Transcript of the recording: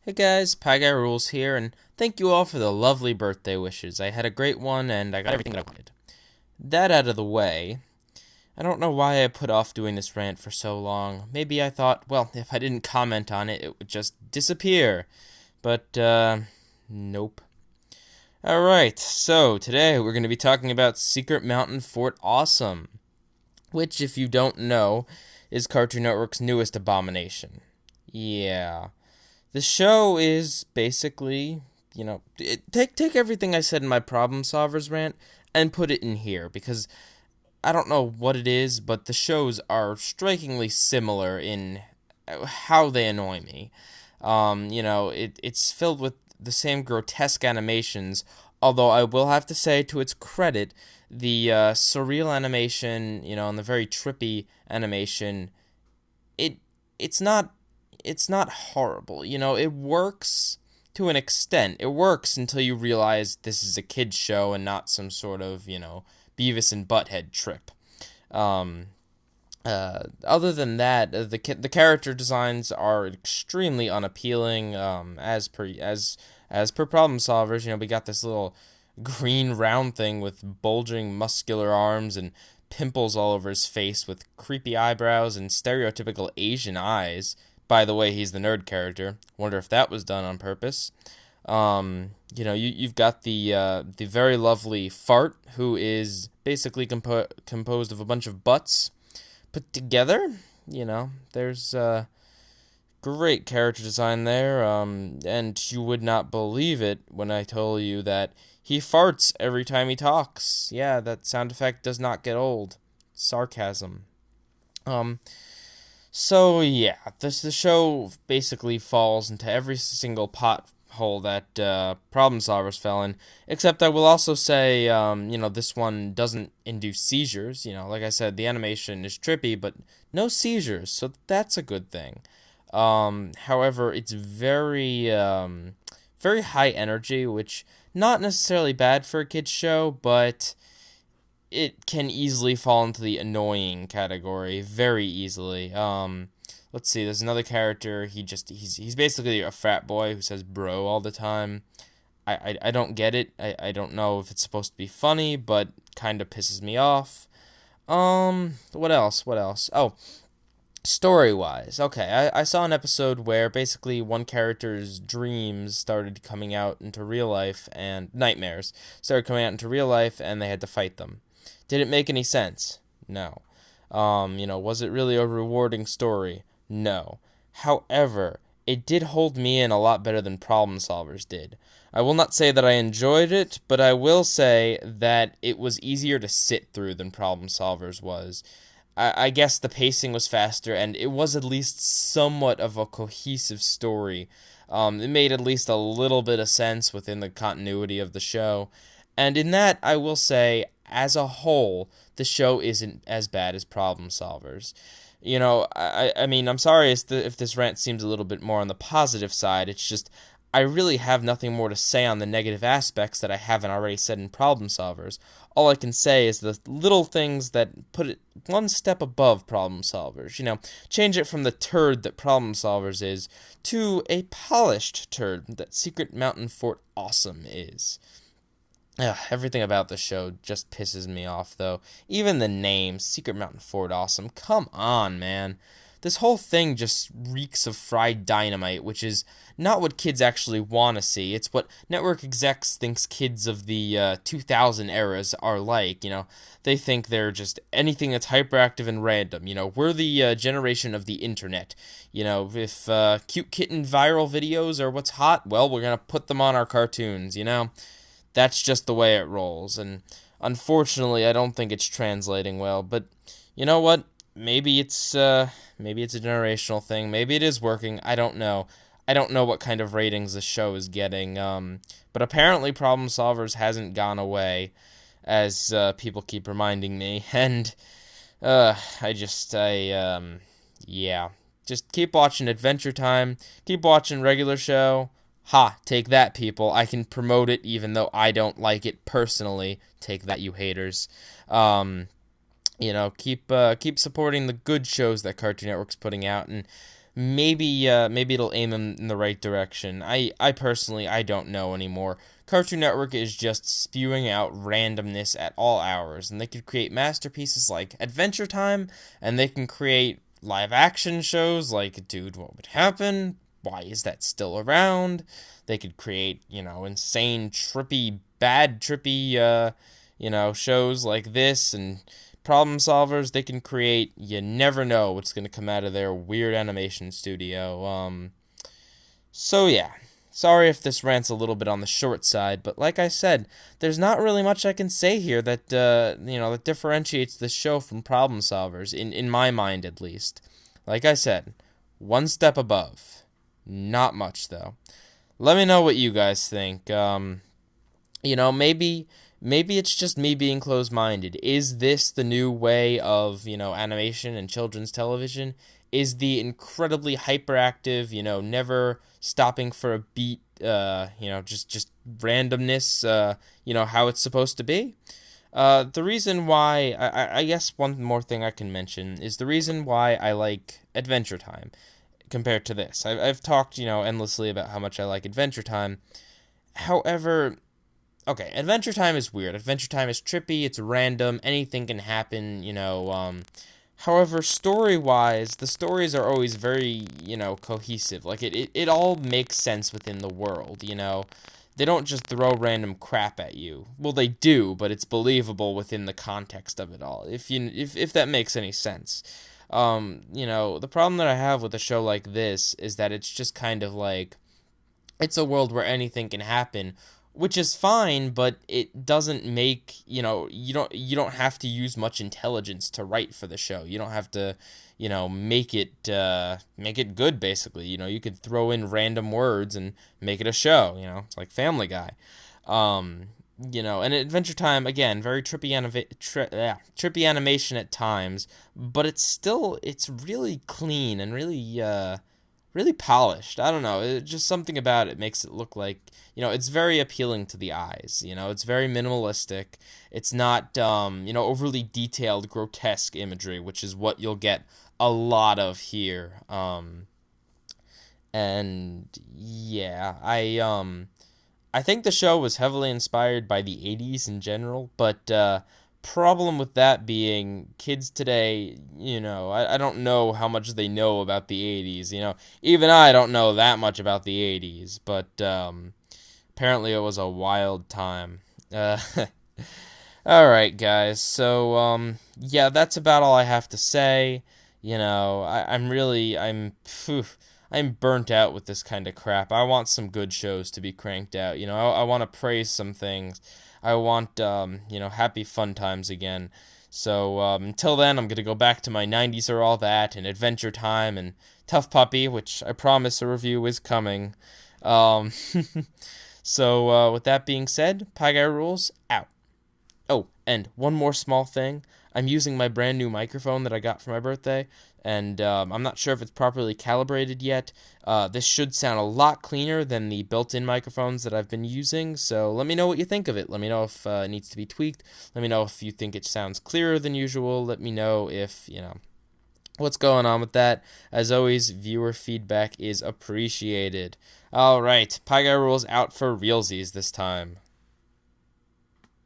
Hey guys, Pie Guy Rules here, and thank you all for the lovely birthday wishes. I had a great one, and I got everything that I wanted. That out of the way, I don't know why I put off doing this rant for so long. Maybe I thought, well, if I didn't comment on it, it would just disappear. But, nope. Alright, so today we're going to be talking about Secret Mountain Fort Awesome, which, if you don't know, is Cartoon Network's newest abomination. Yeah. The show is basically, take everything I said in my problem solvers rant and put it in here because I don't know what it is, but the shows are strikingly similar in how they annoy me. It's filled with the same grotesque animations, although I will have to say, to its credit, the surreal animation, and the very trippy animation, it it's not it's not horrible. It works to an extent. It works until you realize this is a kids show and not some sort of, Beavis and Butthead trip. Um, Other than that, the character designs are extremely unappealing. As per problem solvers, we got this little green round thing with bulging muscular arms and pimples all over his face with creepy eyebrows and stereotypical Asian eyes. By the way, he's the nerd character. Wonder if that was done on purpose. You've got the very lovely Fart, who is basically composed of a bunch of butts put together. There's great character design there. And you would not believe it when I told you that he farts every time he talks. Yeah, that sound effect does not get old. Sarcasm. Um, so yeah, the show basically falls into every single pothole that Problem Solvers fell in. Except I will also say, this one doesn't induce seizures. Like I said, the animation is trippy, but no seizures, so that's a good thing. However, it's very high energy, which not necessarily bad for a kids show, but it can easily fall into the annoying category very easily. Let's see. There's another character. He's basically a frat boy who says bro all the time. I don't get it. I don't know if it's supposed to be funny, but kind of pisses me off. What else? What else? Oh, story wise, okay, I saw an episode where basically one character's dreams started coming out into real life, and nightmares started coming out into real life, and they had to fight them. Did it make any sense? No. Was it really a rewarding story? No. However, it did hold me in a lot better than Problem Solvers did. I will not say that I enjoyed it, but I will say that it was easier to sit through than Problem Solvers was. I guess the pacing was faster, and it was at least somewhat of a cohesive story. It made at least a little bit of sense within the continuity of the show. And in that, I will say, as a whole, the show isn't as bad as Problem Solvers. I mean, I'm sorry if this rant seems a little bit more on the positive side. It's just, I really have nothing more to say on the negative aspects that I haven't already said in Problem Solvers. All I can say is the little things that put it one step above Problem Solvers. Change it from the turd that Problem Solvers is to a polished turd that Secret Mountain Fort Awesome is. Ugh, everything about the show just pisses me off, though. Even the name, Secret Mountain Fort Awesome. Come on, man. This whole thing just reeks of fried dynamite, which is not what kids actually want to see. It's what network execs thinks kids of the 2000 eras are like. They think they're just anything that's hyperactive and random. We're the generation of the internet. If cute kitten viral videos are what's hot, well, we're gonna put them on our cartoons. That's just the way it rolls, and unfortunately, I don't think it's translating well. But you know what? Maybe it's a generational thing. Maybe it is working. I don't know. I don't know what kind of ratings the show is getting. But apparently, Problem Solvers hasn't gone away, as people keep reminding me. And yeah, just keep watching Adventure Time. Keep watching regular show. Ha, take that, people. I can promote it even though I don't like it personally. Take that, you haters. Keep supporting the good shows that Cartoon Network's putting out, and maybe it'll aim them in the right direction. I personally, I don't know anymore. Cartoon Network is just spewing out randomness at all hours, and they could create masterpieces like Adventure Time, and they can create live action shows like Dude, What Would Happen? Why is that still around? They could create, insane, trippy, shows like this, and problem solvers they can create. You never know what's going to come out of their weird animation studio. So yeah, sorry if this rant's a little bit on the short side, but like I said, there's not really much I can say here that that differentiates this show from problem solvers in my mind at least. Like I said, one step above. Not much though. Let me know what you guys think. Maybe it's just me being closed-minded. Is this the new way of, animation and children's television? Is the incredibly hyperactive, never stopping for a beat, just randomness, how it's supposed to be? The reason why, I guess one more thing I can mention is the reason why I like Adventure Time compared to this. I've talked, endlessly about how much I like Adventure Time. However, okay, Adventure Time is weird. Adventure Time is trippy, it's random, anything can happen, however, story-wise, the stories are always very, cohesive. Like, it all makes sense within the world, They don't just throw random crap at you. Well, they do, but it's believable within the context of it all, if that makes any sense. The problem that I have with a show like this is that it's just kind of like, it's a world where anything can happen, which is fine, but it doesn't make, you don't have to use much intelligence to write for the show. You don't have to, make it good basically. You could throw in random words and make it a show, It's like Family Guy. And Adventure Time, again, very trippy animation at times, but it's really clean and really polished. I don't know. Just something about it makes it look like, it's very appealing to the eyes. It's very minimalistic. It's not, overly detailed, grotesque imagery, which is what you'll get a lot of here. And yeah, I think the show was heavily inspired by the 80s in general, but problem with that being kids today, I don't know how much they know about the 80s, even I don't know that much about the 80s, but apparently it was a wild time. Alright guys, so yeah, that's about all I have to say. I'm burnt out with this kind of crap. I want some good shows to be cranked out. I want to praise some things. I want, happy fun times again. So, until then, I'm going to go back to my 90s or all that, and Adventure Time, and Tough Puppy, which I promise a review is coming. Um, so, with that being said, Pie Guy Rules, out. Oh, and one more small thing. I'm using my brand new microphone that I got for my birthday, and I'm not sure if it's properly calibrated yet. This should sound a lot cleaner than the built-in microphones that I've been using, so let me know what you think of it. Let me know if it needs to be tweaked. Let me know if you think it sounds clearer than usual. Let me know if, what's going on with that. As always, viewer feedback is appreciated. Alright, Pie Guy Rules out for realsies this time.